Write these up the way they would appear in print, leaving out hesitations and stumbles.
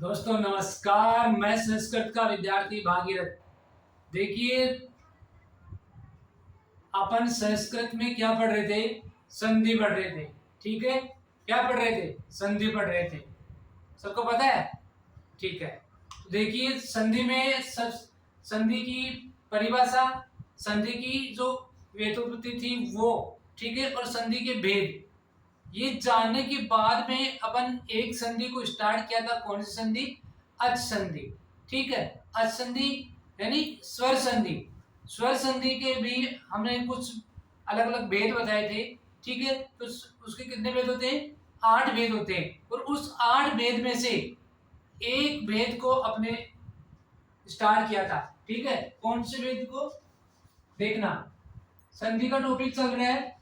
दोस्तों नमस्कार। मैं संस्कृत का विद्यार्थी भागीरथ। देखिए, अपन संस्कृत में क्या पढ़ रहे थे? संधि पढ़ रहे थे। ठीक है, क्या पढ़ रहे थे? संधि पढ़ रहे थे। सबको पता है? ठीक है। तो देखिए, संधि में संधि की परिभाषा, संधि की जो व्युत्पत्ति थी वो, ठीक है, और संधि के भेद ये जानने के बाद में अपन एक संधि को स्टार्ट किया था। कौन सी संधि? अच संधि। ठीक है, अच संधि यानी स्वर संधि। स्वर संधि के भी हमने कुछ अलग अलग भेद बताए थे। ठीक है, तो उसके कितने भेद होते हैं? 8 भेद होते हैं। और उस 8 भेद में से एक भेद को अपने स्टार्ट किया था। ठीक है, कौन से भेद को? देखना, संधि का टॉपिक चल रहा है,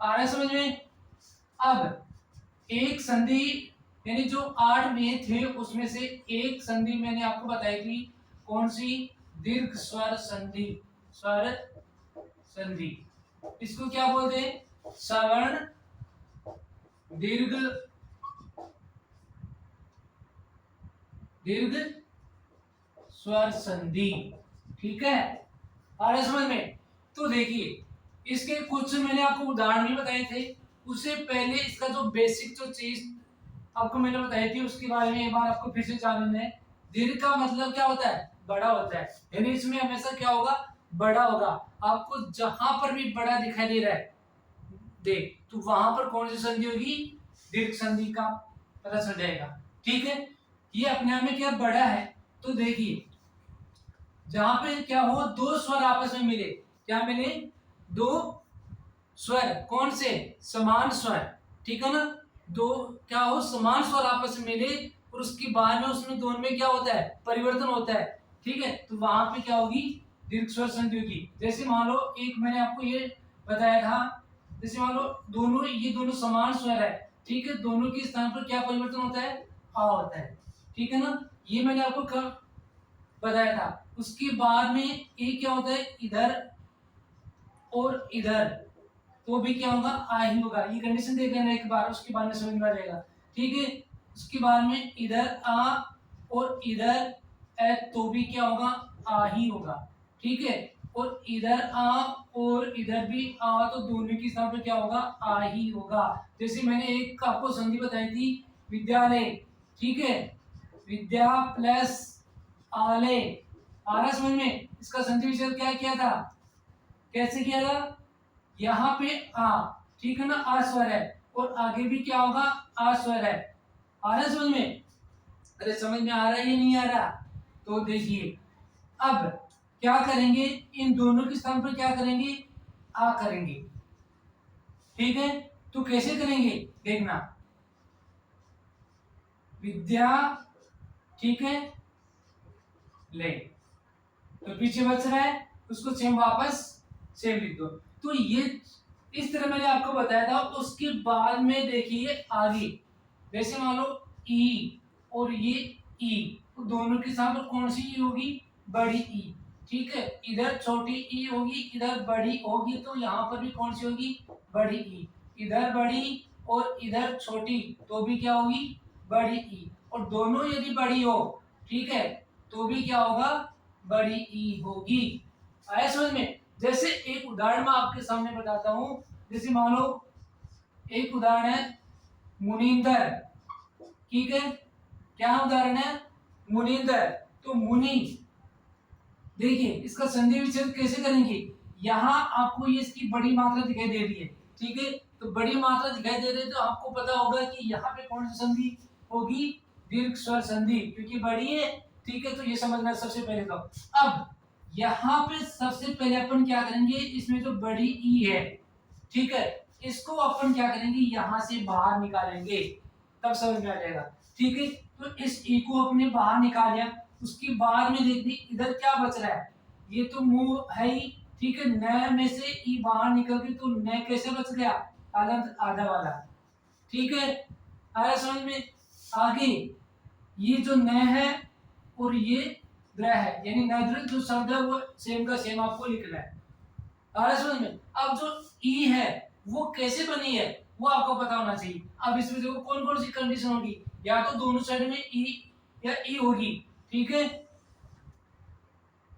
आ रहा है समझ में? अब एक संधि यानी जो 8 भेद थे उसमें से एक संधि मैंने आपको बताई थी। कौन सी? दीर्घ स्वर संधि। स्वर संधि, इसको क्या बोलते हैं? सवर्ण दीर्घ दीर्घ स्वर संधि। ठीक है, आ रहा है समझ में? तो देखिए, इसके कुछ मैंने आपको उदाहरण भी बताए थे। उससे पहले इसका जो बेसिक जो चीज आपको मैंने बताई थी उसके बारे में एक बार आपको फिर से जानना है। दीर्घ का मतलब क्या होता है? बड़ा होता है। यानी इसमें हमेशा क्या होगा? बड़ा होगा। आपको जहां पर भी बड़ा दिखाई दे रहा है देख, तो वहां पर कौन सी संधि होगी? दीर्घ संधि का पता चल जाएगा। ठीक है, ये अपने आप में क्या बड़ा है? तो देखिए, जहां पे क्या हो, दो स्वर आपस में मिले। क्या मिले? दो स्वर। कौन से? समान स्वर। ठीक है ना? दो क्या हो? समान स्वर आपस में मिले और उसके बाद में उसमें दोनों में क्या होता है? परिवर्तन होता है। ठीक है, तो वहां पे क्या होगी? दीर्घ स्वर संधि होगी। जैसे मान लो, एक मैंने आपको ये बताया था, जैसे मान लो दोनों, ये दोनों समान स्वर है। ठीक है, दोनों के स्थान पर क्या परिवर्तन होता है? आ होता है। ठीक है ना? ये मैंने आपको कब बताया था। उसके बाद में एक क्या होता है? इधर और इधर, तो भी क्या होगा? आ ही होगा। ये कंडीशन देख लेना एक बार, उसके बाद में समझ में आ जाएगा। ठीक है, उसके बाद में इधर आ और इधर ए, तो भी क्या होगा? आ ही होगा। ठीक है, और इधर आ और इधर भी आ, तो दोनों की स्थान पर क्या होगा? आ ही होगा। जैसे मैंने एक आपको संधि बताई थी, विद्यालय। ठीक है, विद्या प्लस आलय। आ रहा समझ में? इसका संधि विच्छेद क्या किया था? कैसे किया था? यहाँ पे आ, ठीक है ना, आ स्वर है, और आगे भी क्या होगा? आ स्वर है। आ रहा है समझ में? अरे समझ में आ रहा है या नहीं आ रहा? तो देखिए, अब क्या करेंगे? इन दोनों के स्थान पर क्या करेंगे? आ करेंगे। ठीक है, तो कैसे करेंगे? देखना, विद्या, ठीक है, ले, तो पीछे बच रहा है, उसको सेम वापस सेम लिख दो। तो ये इस तरह मैंने आपको बताया था। उसके बाद में देखिए आगे, जैसे मान लो ई और ये ई, तो दोनों के साथ तो कौन सी ई होगी? बड़ी ई। ठीक है, इधर छोटी ई होगी, इधर बड़ी होगी, तो यहाँ पर भी कौन सी होगी? बड़ी ई। इधर बड़ी और इधर छोटी, तो भी क्या होगी? बड़ी ई। और दोनों यदि बड़ी हो, ठीक है, तो भी क्या होगा? बड़ी ई होगी। आया समझ में? जैसे एक उदाहरण मैं आपके सामने बताता हूं। जैसे मान लो एक उदाहरण है मुनिंदर। ठीक है, क्या उदाहरण है? मुनिंदर। तो मुनि, देखिए इसका संधि विच्छेद कैसे करेंगे? यहाँ आपको ये इसकी बड़ी मात्रा दिखाई दे रही है। ठीक है, तो बड़ी मात्रा दिखाई दे रही है, तो आपको पता होगा कि यहाँ पे कौन सी संधि होगी? दीर्घ स्वर संधि, क्योंकि बड़ी है। ठीक है, तो ये समझना सबसे पहले। तो अब यहाँ पे सबसे पहले अपन क्या करेंगे? इसमें जो बड़ी ई है, ठीक है, इसको अपन क्या करेंगे? यहाँ से बाहर निकालेंगे, तब समझ में आ जाएगा। ठीक है, तो इस ई को अपने बाहर निकाल लिया। उसके बाद में देखिए इधर क्या बच रहा है? ये तो मुंह है ही। ठीक है, न में से ई बाहर निकल गई, तो न कैसे बच गया? अलग आधा वाला। ठीक है, आया समझ में? आगे ये जो न है और ये द्र है, यानी नद्र जो शब्द है वो सेम का सेम आपको लिखना है। आ रहा है समझ में? अब जो ई है वो कैसे बनी है वो आपको पता होना चाहिए। अब इसमें देखो कौन कौन सी कंडीशन होगी। या तो दोनों साइड में ई या ई होगी, ठीक है,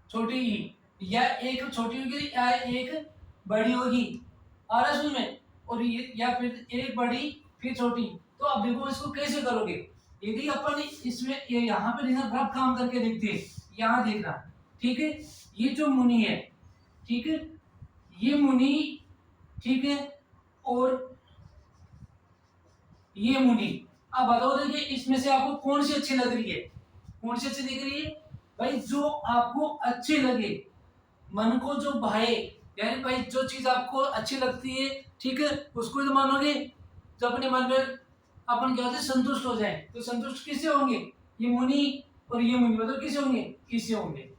छोटी ई, या एक छोटी होगी या एक बड़ी होगी, आ रहा है समझ में, और ये या फिर एक बड़ी फिर छोटी। तो अब देखो इसको कैसे करोगे, यदि अपन इसमें ये यहाँ पे देखना, रफ काम करके देखते हैं, यहाँ देखना, ठीक है, ये जो मुनि है, ठीक है, ये मुनि, ठीक है, और ये मुनि। अब बताओ देखिए इसमें से आपको कौन सी अच्छी लग रही है, कौन सी अच्छी दिख रही है भाई, जो आपको अच्छी लगे, मन को जो भाए, यानी भाई जो चीज आपको अच्छी लगती है, ठीक है, उसको ही तो मानोगे। जो अपने मन में अपन क्या होते संतुष्ट हो जाए, तो संतुष्ट किससे होंगे, ये मुनि और ये मुनि, मतलब किससे होंगे, इससे होंगे।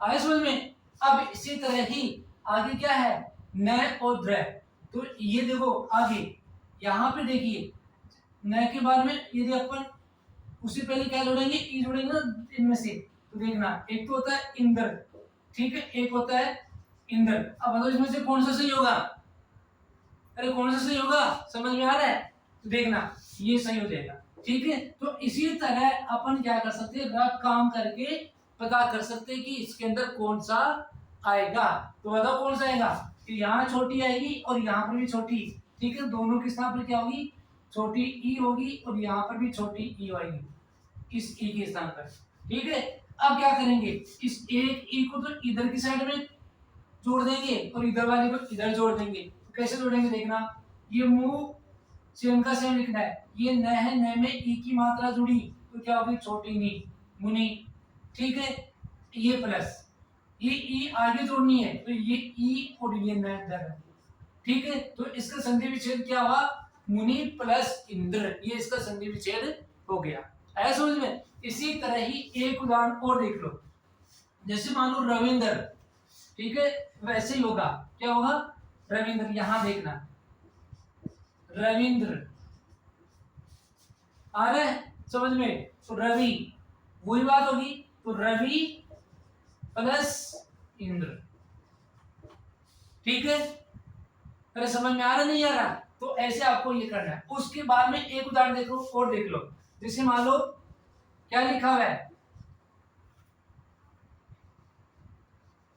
आए समझ में। अब इसी तरह ही आगे क्या है, न और द्र। तो ये देखो आगे यहाँ पे देखिए, न के बाद में यदि अपन उससे पहले क्या जोड़ेंगे, ई जोड़ेंगे ना इनमें से, तो देखना एक तो होता है इंद्र, ठीक है, एक होता है इंद्र। अब बताओ इसमें से कौन सा सही होगा, अरे कौन सा सही होगा, समझ में आ रहा है, तो देखना ये सही हो जाएगा, ठीक है। तो इसी तरह अपन क्या कर सकते हैं, रफ काम करके पता कर सकते हैं कि इसके अंदर कौन सा आएगा। तो बताओ कौन सा आएगा, कि यहाँ छोटी आएगी और यहाँ पर भी छोटी, ठीक है, दोनों के स्थान पर क्या होगी, छोटी ई होगी, और यहाँ पर भी छोटी ई आएगी इस ई के स्थान पर, ठीक है। अब क्या करेंगे, इस एक ई को तो इधर की साइड में जोड़ देंगे और इधर वाले को इधर जोड़ देंगे। तो कैसे जोड़ेंगे देखना, ये मुंह सेम का सेम लिखना है, ये न है, न में ई की मात्रा जुड़ी तो क्या होगी, छोटी नी, मुनि, ठीक है, ये प्लस ये ई आगे जोड़नी है, तो ये ई और ये न इधर, ठीक है। तो इसका संधि विच्छेद क्या हुआ, मुनि प्लस इंद्र, ये इसका संधि विच्छेद हो गया। ऐसा समझ में। इसी तरह ही एक उदाहरण और देख लो, जैसे मान लो रविंद्र, ठीक है, वैसे ही होगा, क्या होगा, रविंद्र, यहां देखना रविंद्र, आ रहा है समझ में, तो रवि, वही बात होगी, तो रवि प्लस इंद्र, ठीक है। अरे समझ में आ रहा नहीं आ रहा, तो ऐसे आपको ये करना है। उसके बाद में एक उदाहरण देखो और देख लो, जैसे मान लो क्या लिखा हुआ है,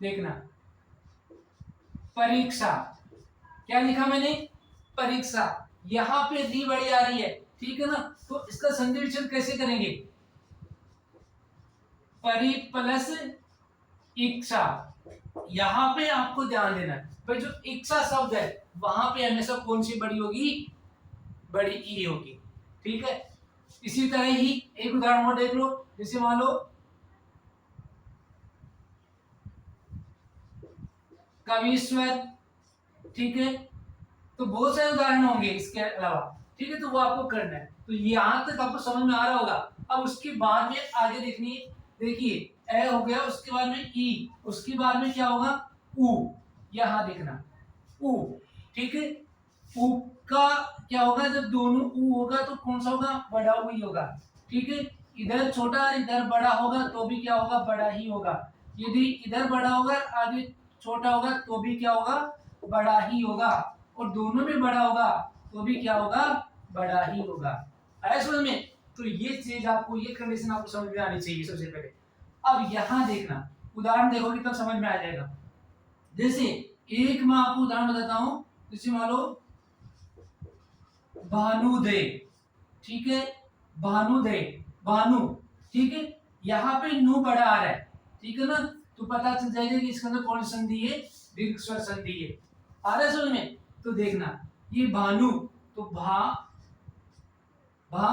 देखना परीक्षा, क्या लिखा मैंने, परीक्षा, यहां पे दी बड़ी आ रही है, ठीक है ना, तो इसका संधि विच्छेद कैसे करेंगे, परि प्लस इच्छा। यहां पे आपको ध्यान देना है भाई, जो इच्छा शब्द है वहां पे हमेशा कौन सी बड़ी होगी, बड़ी ई होगी, ठीक है। इसी तरह ही एक उदाहरण और देख लो, जैसे मान लो कविश्वर, ठीक है, तो बहुत सारे उदाहरण होंगे इसके अलावा, ठीक है, तो वो आपको करना है। तो यहां तक आपको समझ में आ रहा होगा। अब उसके बाद में आगे देखनी, देखिए ए हो गया, उसके बाद में ई, उसके बाद में क्या होगा, उ, यहां देखना उ, ठीक है, उ का क्या होगा, जब दोनों उ होगा तो कौन सा होगा, बड़ा उ ही होगा, ठीक है। इधर छोटा इधर बड़ा होगा तो भी क्या होगा, बड़ा ही होगा। यदि इधर बड़ा होगा आगे छोटा होगा तो भी क्या होगा, बड़ा ही होगा। और दोनों में बड़ा होगा तो भी क्या होगा, बड़ा ही होगा। आया समझ में। तो ये चीज आपको, ये कंडीशन आपको समझ में आनी चाहिए सबसे पहले। अब यहां देखना, उदाहरण देखोगे तब समझ में आ जाएगा। जैसे एक मैं आपको उदाहरण बताता हूं, जैसे मान लो भानुदे, ठीक है, भानुदे, भानु, ठीक है, यहाँ पे नु बड़ा आ रहा है, ठीक है ना, तो पता चल जाएगा कि इसके अंदर कौन सी संधि है, दीर्घ स्वर संधि है। आ रहा है समझ में। तो देखना ये भानु, तो भा, भा,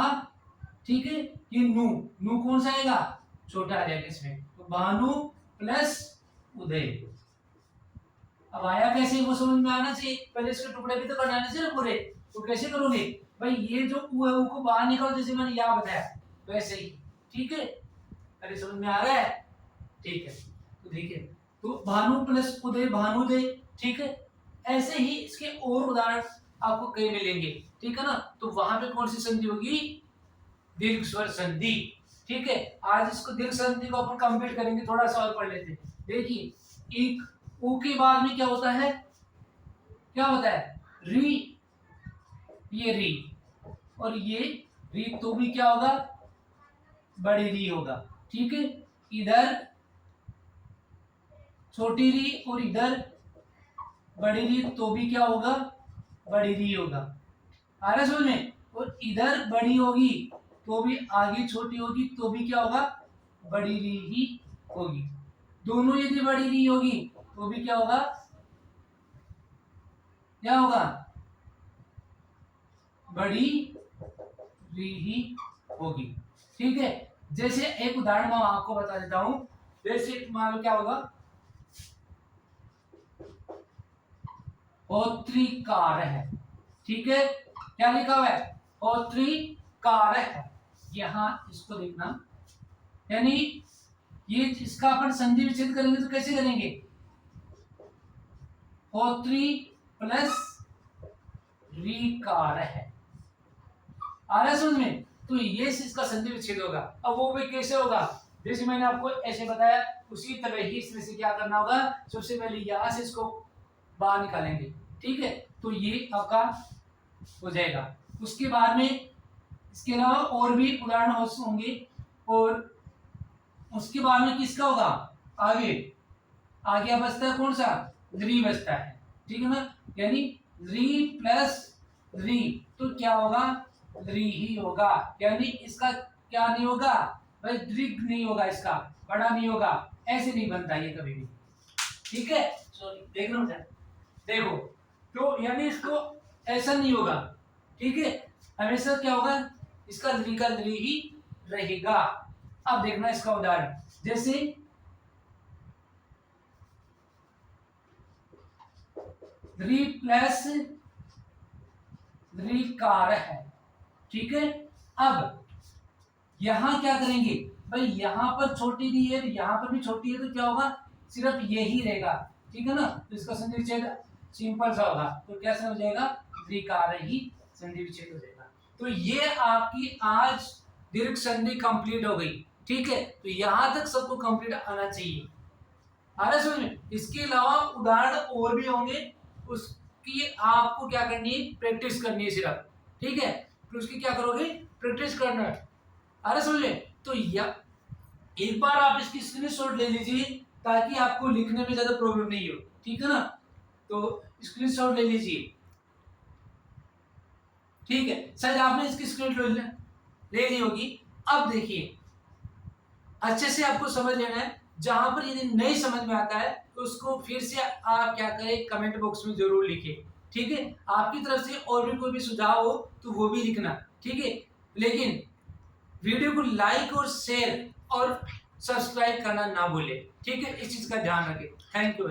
ठीक है, ये नु, नु कौन सा आएगा, छोटा आ जाएगा इसमें, तो भानु प्लस उदय। अब आया कैसे वो समझ में आना चाहिए, पहले इसके टुकड़े भी तो बनाने चाहिए ना पूरे। तो कैसे करोगे भाई, ये जो उ है, उ को बाहर निकालो, जैसे मैंने यहाँ बताया वैसे ही, ठीक है। अरे समझ में आ रहा है, ठीक है। तो देखिए, तो भानु प्लस उदय, भानुदय, ठीक है। ऐसे ही इसके और उदाहरण आपको कई मिलेंगे, ठीक है ना। तो वहां पे कौन सी संधि होगी, दीर्घ स्वर संधि, ठीक है। आज इसको दीर्घ संधि को अपन कंप्लीट करेंगे, थोड़ा सा और पढ़ लेते हैं। देखिए एक उ के बाद में क्या होता है, क्या होता है, री, ये री, और ये री तो भी क्या होगा, बड़ी री होगा। ठीक है, इधर छोटी री और इधर बड़ी री तो भी क्या होगा, बड़ी री होगा। आ रहा है समझ में? और इधर बड़ी होगी तो भी आगे छोटी होगी तो भी क्या होगा, बड़ी री ही होगी। दोनों यदि बड़ी री होगी तो भी क्या होगा, क्या होगा, बड़ी री ही होगी। ठीक है, जैसे एक उदाहरण मैं आपको बता देता हूं। जैसे मान लो क्या होगा, होत्री कार है। ठीक है, क्या लिखा हुआ है, होत्री कार है। यहां इसको देखना, यानी ये इसका अपन संधि विच्छेद करेंगे तो कैसे करेंगे, होत्री प्लस री कार है। आ रहा है समझ में? तो ये इसका संधि विच्छेद होगा। अब वो भी कैसे होगा, जैसे मैंने आपको ऐसे बताया उसी तरह ही इसमें से क्या करना होगा, सबसे पहले यहां से इसको बाहर निकालेंगे। ठीक है, तो ये आपका हो जाएगा। उसके बाद में इसके अलावा और भी उदाहरण होंगे, और उसके बाद में किसका होगा, आगे आगे बचता है कौन सा, री बचता है। ठीक है ना, यानी री प्लस री तो क्या होगा, री ही होगा। यानी इसका क्या नहीं होगा भाई, द्रिग नहीं होगा, इसका बड़ा नहीं होगा, ऐसे नहीं बनता ये कभी भी। ठीक है, सॉरी देखना मुझे, देखो तो यानी इसको ऐसा नहीं होगा। ठीक है, हमेशा क्या होगा, इसका द्रि का द्रि ही रहेगा। अब देखना इसका उदाहरण, जैसे री प्लस री कार है। ठीक है, अब यहां क्या करेंगे भाई, यहां पर छोटी री है, यहां पर भी छोटी है, तो क्या होगा, सिर्फ यही रहेगा। ठीक है ना, तो इसका संधि विच्छेद सिंपल सा होगा, तो क्या समझ जाएगा, री कार ही संधि विच्छेद हो जाएगा। तो ये आपकी आज दीर्घ संधि कंप्लीट हो गई। ठीक है, तो यहां तक सबको कंप्लीट आना चाहिए। आ रहा है समझ में? इसके अलावा उदाहरण और भी होंगे, उसकी आपको क्या करनी है, प्रैक्टिस करनी है सिर्फ। ठीक है, फिर उसकी क्या करोगे, प्रैक्टिस करना है। आ रहा समझ में? तो एक बार आप इसकी स्क्रीनशॉट ले लीजिए ताकि आपको लिखने में ज्यादा प्रॉब्लम नहीं हो। ठीक है ना, तो स्क्रीनशॉट ले लीजिए। ठीक है, शायद आपने इसकी स्क्रीनशॉट ले ली होगी। अब देखिए, अच्छे से आपको समझ लेना है। जहां पर यदि नहीं समझ में आता है तो उसको फिर से आप क्या करें, कमेंट बॉक्स में जरूर लिखिए। ठीक है, आपकी तरफ से और भी कोई भी सुझाव हो तो वो भी लिखना। ठीक है, लेकिन वीडियो को लाइक और शेयर और सब्सक्राइब करना ना भूले। ठीक है, इस चीज का ध्यान रखें। Thank you.